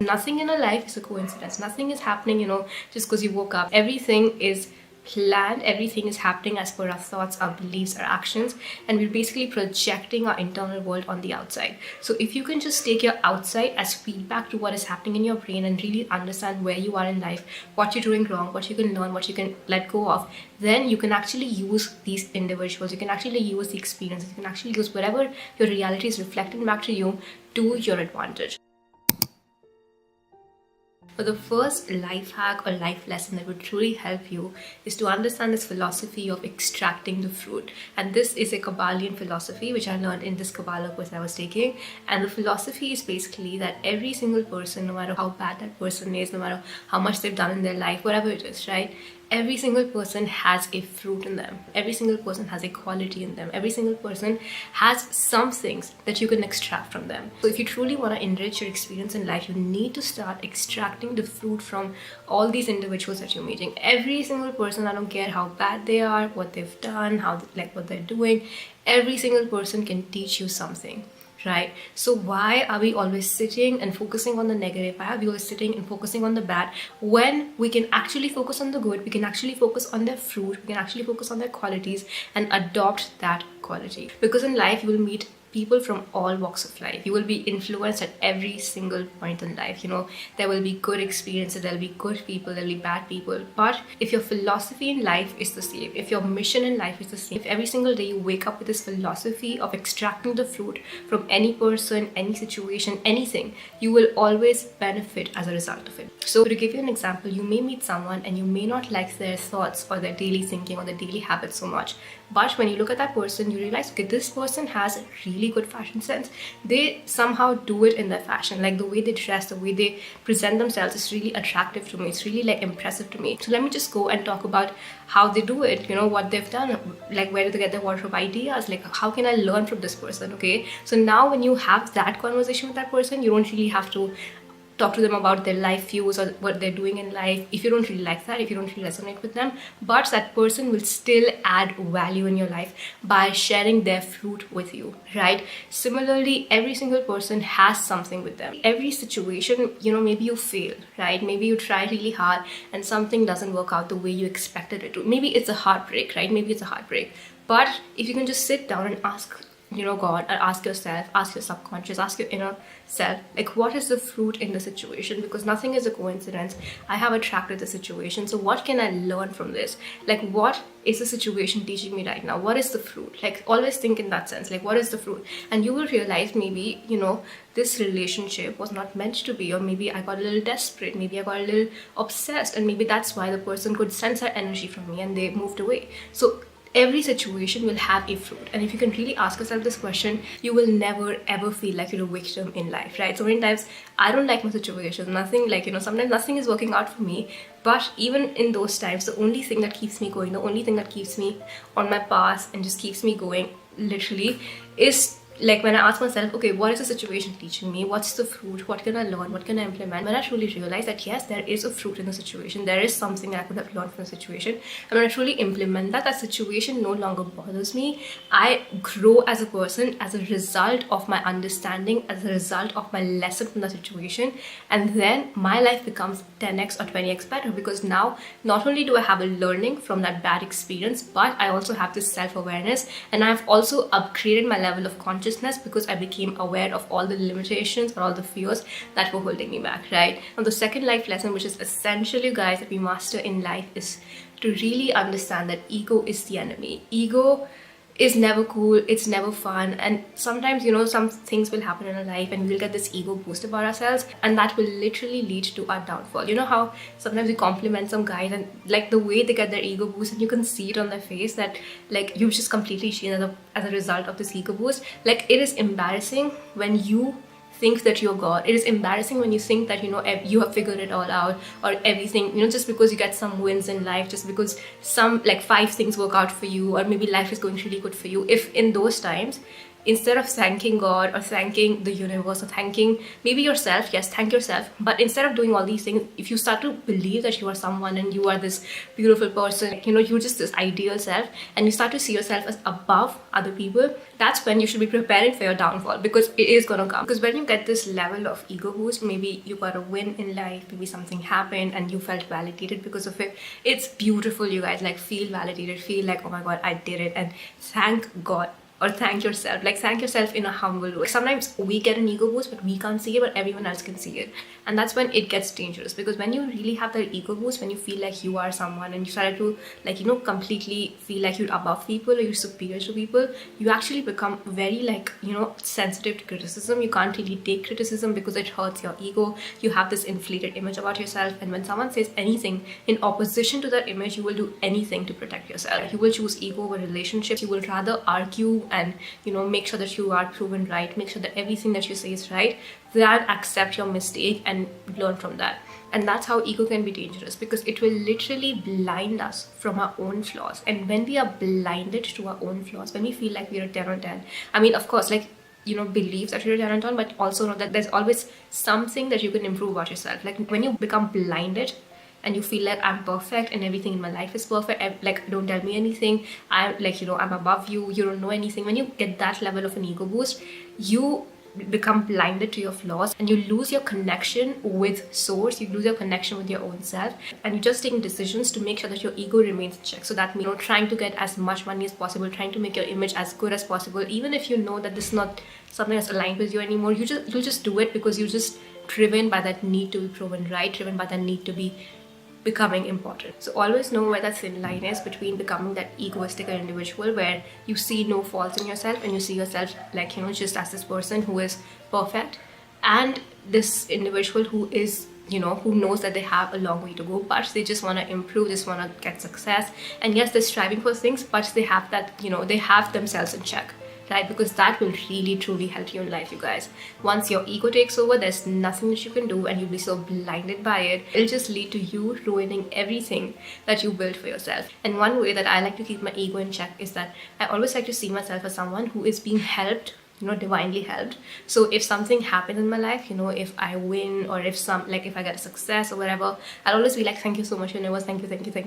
Nothing in our life is a coincidence. Nothing is happening, just because you woke up. Everything is planned, everything is happening as per our thoughts, our beliefs, our actions, and we're basically projecting our internal world on the outside. So if you can just take your outside as feedback to what is happening in your brain and really understand where you are in life, what you're doing wrong, what you can learn, what you can let go of, then you can actually use these individuals, you can actually use the experiences, you can actually use whatever your reality is reflecting back to you to your advantage. But the first life hack or life lesson that would truly help you is to understand this philosophy of extracting the fruit. And this is a Kabbalian philosophy, which I learned in this Kabbalah course I was taking. And the philosophy is basically that every single person, no matter how bad that person is, no matter how much they've done in their life, whatever it is, right? Every single person has a fruit in them. Every single person has a quality in them. Every single person has some things that you can extract from them. So if you truly want to enrich your experience in life, you need to start extracting the fruit from all these individuals that you're meeting. Every single person, I don't care how bad they are, what they've done, what they're doing, every single person can teach you something. Right? So why are we always sitting and focusing on the negative? Why are we always sitting and focusing on the bad when we can actually focus on the good? We can actually focus on their fruit. We can actually focus on their qualities and adopt that quality. Because in life, you will meet people from all walks of life. You will be influenced at every single point in life. There will be good experiences, there will be good people, there will be bad people. But if your philosophy in life is the same, if your mission in life is the same, if every single day you wake up with this philosophy of extracting the fruit from any person, any situation, anything, you will always benefit as a result of it. So to give you an example, you may meet someone and you may not like their thoughts or their daily thinking or their daily habits so much. But when you look at that person, you realize, okay, this person has really good fashion sense. They somehow do it in their fashion, like the way they dress, the way they present themselves is really attractive to me. It's really impressive to me. So let me just go and talk about how they do it, what they've done, where do they get their wardrobe ideas, how can I learn from this person, okay? So now when you have that conversation with that person, you don't really have to talk to them about their life views or what they're doing in life if you don't really like that, if you don't really resonate with them. But that person will still add value in your life by sharing their fruit with you, right? Similarly, every single person has something with them. Every situation, maybe you fail, right? Maybe you try really hard and something doesn't work out the way you expected it to. Maybe it's a heartbreak, right? Maybe it's a heartbreak. But if you can just sit down and ask God, and ask yourself, ask your subconscious, ask your inner self, what is the fruit in the situation? Because nothing is a coincidence. I have attracted the situation. So what can I learn from this? What is the situation teaching me right now? What is the fruit? Always think in that sense, what is the fruit? And you will realize maybe, this relationship was not meant to be, or maybe I got a little desperate, maybe I got a little obsessed, and maybe that's why the person could sense that energy from me and they moved away. So every situation will have a fruit, and if you can really ask yourself this question, you will never ever feel like you're a victim in life, right? So many times I don't like my situation, nothing sometimes nothing is working out for me, but even in those times, the only thing that keeps me going, the only thing that keeps me on my path and just keeps me going literally is when I ask myself, okay, what is the situation teaching me? What's the fruit? What can I learn? What can I implement? When I truly realize that yes, there is a fruit in the situation, there is something that I could have learned from the situation, and when I truly implement that, that situation no longer bothers me. I grow as a person as a result of my understanding, as a result of my lesson from the situation, and then my life becomes 10x or 20x better, because now not only do I have a learning from that bad experience, but I also have this self-awareness, and I've also upgraded my level of consciousness because I became aware of all the limitations or all the fears that were holding me back, right? And the second life lesson, which is essential, you guys, that we master in life, is to really understand that ego is the enemy. Ego is never cool, it's never fun, and sometimes some things will happen in our life and we'll get this ego boost about ourselves, and that will literally lead to our downfall. How sometimes we compliment some guys and the way they get their ego boost, and you can see it on their face that you've just completely changed as a result of this ego boost. It is embarrassing when you think that you're God. It is embarrassing when you think that you have figured it all out, or everything, just because you get some wins in life, just because some 5 things work out for you, or maybe life is going really good for you. If in those times instead of thanking God or thanking the universe or thanking maybe yourself, yes, thank yourself, but instead of doing all these things, if you start to believe that you are someone and you are this beautiful person, like, you're just this ideal self, and you start to see yourself as above other people, that's when you should be preparing for your downfall, because it is gonna come. Because when you get this level of ego boost, maybe you got a win in life, maybe something happened and you felt validated because of it, it's beautiful, you guys. Like, feel validated, feel like, oh my god, I did it, and thank God or thank yourself. Like, thank yourself in a humble way. Sometimes we get an ego boost but we can't see it, but everyone else can see it, and that's when it gets dangerous. Because when you really have that ego boost, when you feel like you are someone and you start to, like, completely feel like you're above people or you're superior to people, you actually become very, like, sensitive to criticism. You can't really take criticism because it hurts your ego. You have this inflated image about yourself, and when someone says anything in opposition to that image, you will do anything to protect yourself. You will choose ego over relationships. You will rather argue and make sure that you are proven right, make sure that everything that you say is right, than accept your mistake and learn from that. And that's how ego can be dangerous, because it will literally blind us from our own flaws. And when we are blinded to our own flaws, when we feel like we're a 10 on 10, I mean, of course, like, believe that you're a 10 on 10, but also know that there's always something that you can improve about yourself. Like, when you become blinded and you feel like I'm perfect and everything in my life is perfect, like, don't tell me anything, I'm like, I'm above you, you don't know anything. When you get that level of an ego boost, you become blinded to your flaws and you lose your connection with source, you lose your connection with your own self, and you're just taking decisions to make sure that your ego remains in check. So that means trying to get as much money as possible, trying to make your image as good as possible, even if you know that this is not something that's aligned with you anymore. You'll just do it because you're just driven by that need to be proven right, driven by that need to be becoming important. So always know where that thin line is between becoming that egoistic individual where you see no faults in yourself and you see yourself like, just as this person who is perfect, and this individual who is, who knows that they have a long way to go, but they just want to improve, just want to get success. And yes, they're striving for things, but they have that, they have themselves in check. Right? Because that will really truly help you in life, you guys. Once your ego takes over, there's nothing that you can do and you'll be so blinded by it. It'll just lead to you ruining everything that you built for yourself. And one way that I like to keep my ego in check is that I always like to see myself as someone who is being helped, divinely helped. So if something happens in my life, if I win, or if I get a success or whatever, I'll always be like, thank you so much, universe, thank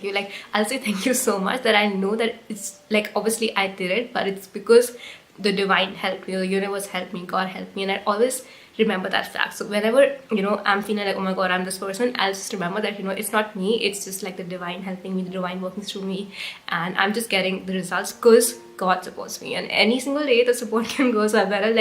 you. Like, I'll say thank you so much, that I know that it's like, obviously I did it, but it's because the divine helped me, the universe helped me, God helped me, and I always remember that fact. So whenever I'm feeling like, oh my god, I'm this person, I'll just remember that it's not me, it's just like the divine helping me, the divine working through me, and I'm just getting the results because God supports me. And any single day the support can go, so I better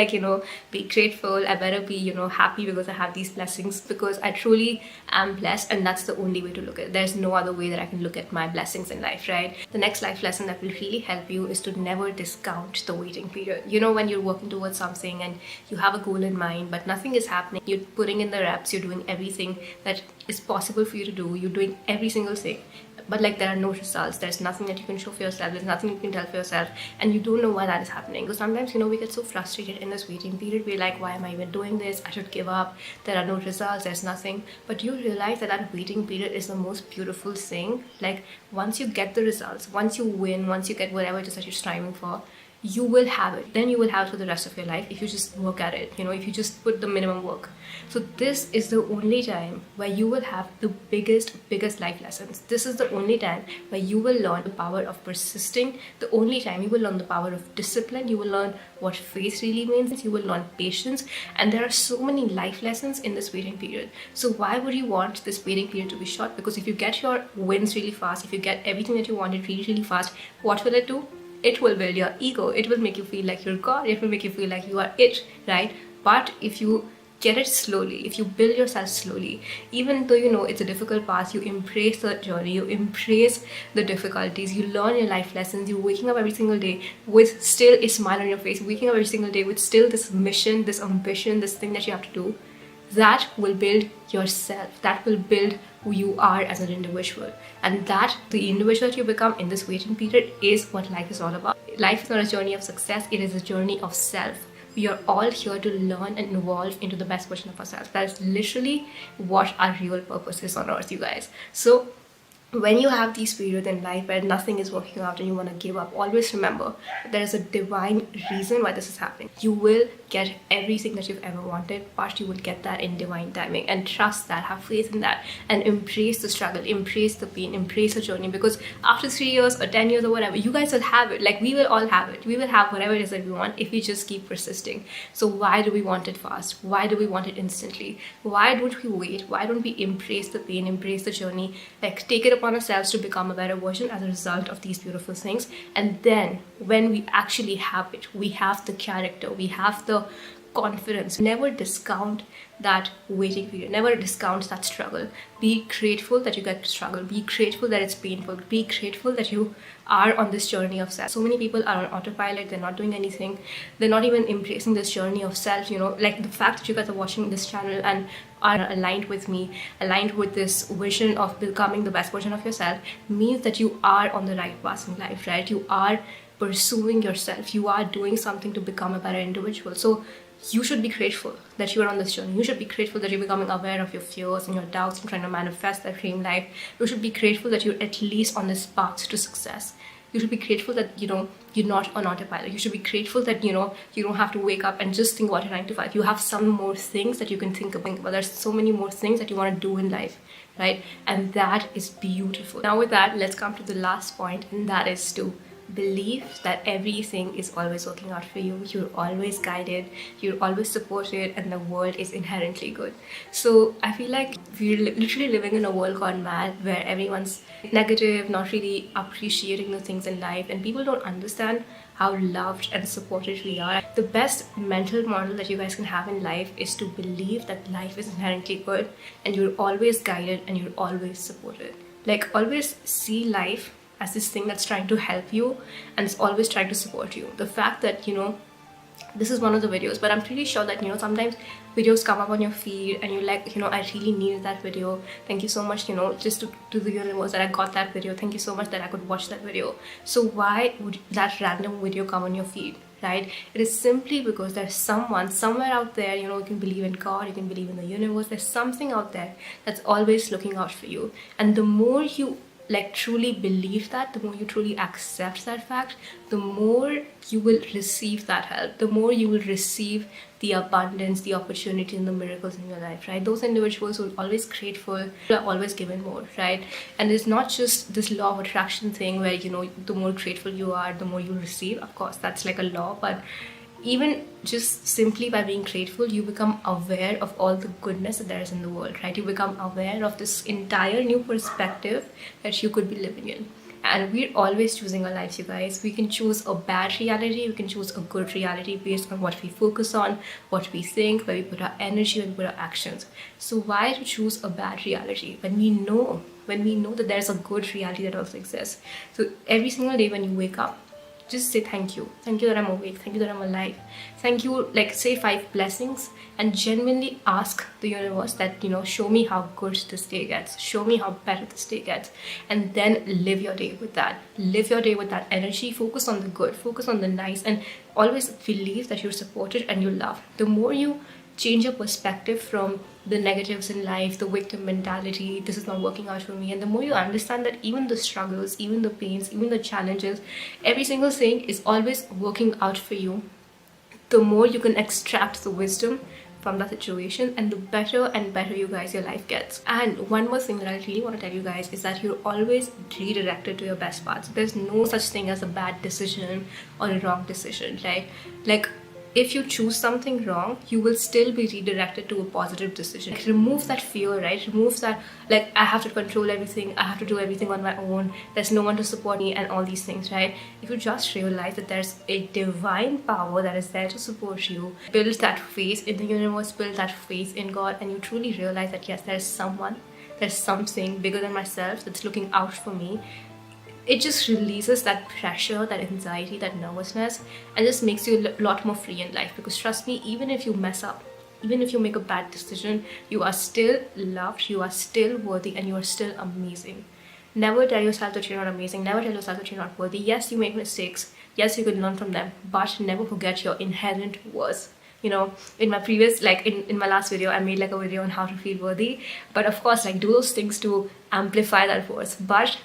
be grateful, I better be happy because I have these blessings, because I truly am blessed, and that's the only way to look at it. There's no other way that I can look at my blessings in life, right? The next life lesson that will really help you is to never discount the waiting period. When you're working towards something and you have a goal in mind but nothing is happening, you're putting in the reps, you're doing everything that is possible for you to do, you're doing every single thing, but there are no results, there's nothing that you can show for yourself, there's nothing you can tell for yourself, and you don't know why that is happening. Because sometimes we get so frustrated in this waiting period, we're like, why am I even doing this, I should give up, there are no results, there's nothing. But you realize that waiting period is the most beautiful thing. Like, once you get the results, once you win, once you get whatever it is that you're striving for, you will have it. Then you will have it for the rest of your life if you just work at it, if you just put the minimum work. So this is the only time where you will have the biggest life lessons. This is the only time where you will learn the power of persisting, the only time you will learn the power of discipline, you will learn what faith really means, you will learn patience, and there are so many life lessons in this waiting period. So why would you want this waiting period to be short? Because if you get your wins really fast, if you get everything that you wanted really fast, what will it do? It will build your ego, it will make you feel like you're God, it will make you feel like you are it, right? But if you get it slowly, if you build yourself slowly, even though it's a difficult path, you embrace the journey, you embrace the difficulties, you learn your life lessons, you're waking up every single day with still a smile on your face, waking up every single day with still this mission, this ambition, this thing that you have to do, that will build yourself, that will build who you are as an individual. And that the individual that you become in this waiting period is what life is all about. Life is not a journey of success, it is a journey of self. We are all here to learn and evolve into the best version of ourselves. That is literally what our real purpose is on earth, you guys. So when you have these periods in life where nothing is working out and you want to give up, always remember that there is a divine reason why this is happening. You will get everything that you've ever wanted, but you will get that in divine timing. And trust that, have faith in that, and embrace the struggle, embrace the pain, embrace the journey. Because after 3 years or 10 years or whatever, you guys will have it. Like, we will all have it. We will have whatever it is that we want if we just keep persisting. So why do we want it fast? Why do we want it instantly? Why don't we wait? Why don't we embrace the pain, embrace the journey, like take it upon ourselves to become a better version as a result of these beautiful things? And then when we actually have it, we have the character, we have the confidence. Never discount that waiting period, never discount that struggle. Be grateful that you get to struggle, be grateful that it's painful, be grateful that you are on this journey of self. So many people are on autopilot, they're not doing anything, they're not even embracing this journey of self. You know, like the fact that you guys are watching this channel and are aligned with me, aligned with this vision of becoming the best version of yourself, means that you are on the right path in life, right? You are pursuing yourself, you are doing something to become a better individual. So you should be grateful that you are on this journey. You should be grateful that you're becoming aware of your fears and your doubts and trying to manifest that dream life. You should be grateful that you're at least on this path to success. You should be grateful that, you know, you're not on autopilot. You should be grateful that, you know, you don't have to wake up and just think about your 9 to 5. You have some more things that you can think about. There's so many more things that you want to do in life, right? And that is beautiful. Now with that, let's come to the last point, and that is to believe that everything is always working out for you. You're always guided, you're always supported, and the world is inherently good. So I feel like we're literally living in a world gone mad where everyone's negative, not really appreciating the things in life, and people don't understand how loved and supported we are. The best mental model that you guys can have in life is to believe that life is inherently good and you're always guided and you're always supported. Like, always see life as this thing that's trying to help you and it's always trying to support you. The fact that, you know, this is one of the videos, but I'm pretty sure that, you know, sometimes videos come up on your feed and you're like, you know, I really needed that video. Thank you so much, you know, just to the universe that I got that video. Thank you so much that I could watch that video. So why would that random video come on your feed, right? It is simply because there's someone somewhere out there, you know, you can believe in God, you can believe in the universe. There's something out there that's always looking out for you. And the more you like truly believe that, the more you truly accept that fact, the more you will receive that help, the more you will receive the abundance, the opportunity, and the miracles in your life, right? Those individuals who are always grateful are always given more, right? And it's not just this law of attraction thing where, you know, the more grateful you are, the more you receive. Of course, that's like a law, but even just simply by being grateful, you become aware of all the goodness that there is in the world, right? You become aware of this entire new perspective that you could be living in. And we're always choosing our lives, you guys. We can choose a bad reality, we can choose a good reality based on what we focus on, what we think, where we put our energy, where we put our actions. So why to choose a bad reality when we know that there's a good reality that also exists? So every single day when you wake up, just say thank you that I'm awake, thank you that I'm alive, thank you, like say 5 blessings, and genuinely ask the universe that, you know, show me how good this day gets, show me how better this day gets, and then live your day with that, live your day with that energy. Focus on the good, focus on the nice, and always believe that you're supported and you're loved. The more you change your perspective from the negatives in life, the victim mentality, this is not working out for me, and the more you understand that even the struggles, even the pains, even the challenges, every single thing is always working out for you, the more you can extract the wisdom from that situation, and the better and better you guys, your life gets. And one more thing that I really want to tell you guys is that you're always redirected to your best path. There's no such thing as a bad decision or a wrong decision, right? Like, if you choose something wrong, you will still be redirected to a positive decision. Like, remove that fear, right? Remove that, like, I have to control everything, I have to do everything on my own, there's no one to support me, and all these things, right? If you just realize that there's a divine power that is there to support you, build that faith in the universe, build that faith in God, and you truly realize that yes, there's something bigger than myself that's looking out for me. It just releases that pressure, that anxiety, that nervousness, and just makes you a lot more free in life. Because trust me, even if you mess up, even if you make a bad decision, you are still loved, you are still worthy, and you are still amazing. Never tell yourself that you're not amazing, never tell yourself that you're not worthy. Yes, you make mistakes, yes, you can learn from them, but never forget your inherent worth. you know, in my previous, like in my last video, I made like a video on how to feel worthy. But of course, like, do those things to amplify that force. But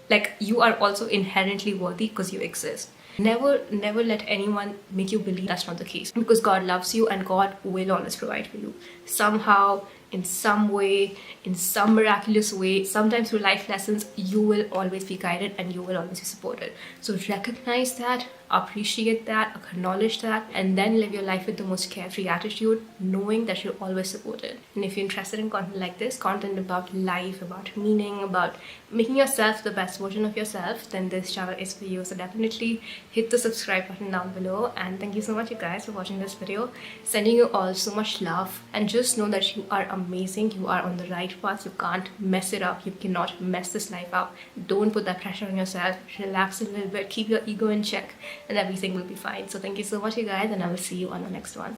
like, you are also inherently worthy because you exist. Never let anyone make you believe that's not the case, because God loves you and God will always provide for you somehow, in some way, in some miraculous way. Sometimes through life lessons, you will always be guided and you will always be supported. So recognize that, appreciate that, acknowledge that, and then live your life with the most carefree attitude, knowing that you're always supported. And if you're interested in content like this, content about life, about meaning, about making yourself the best version of yourself, then this channel is for you. So definitely hit the subscribe button down below. And thank you so much, you guys, for watching this video. Sending you all so much love, and just know that you are amazing. You are on the right path. You can't mess it up. You cannot mess this life up. Don't put that pressure on yourself. Relax a little bit, keep your ego in check, and everything will be fine. So thank you so much, you guys, and I will see you on the next one.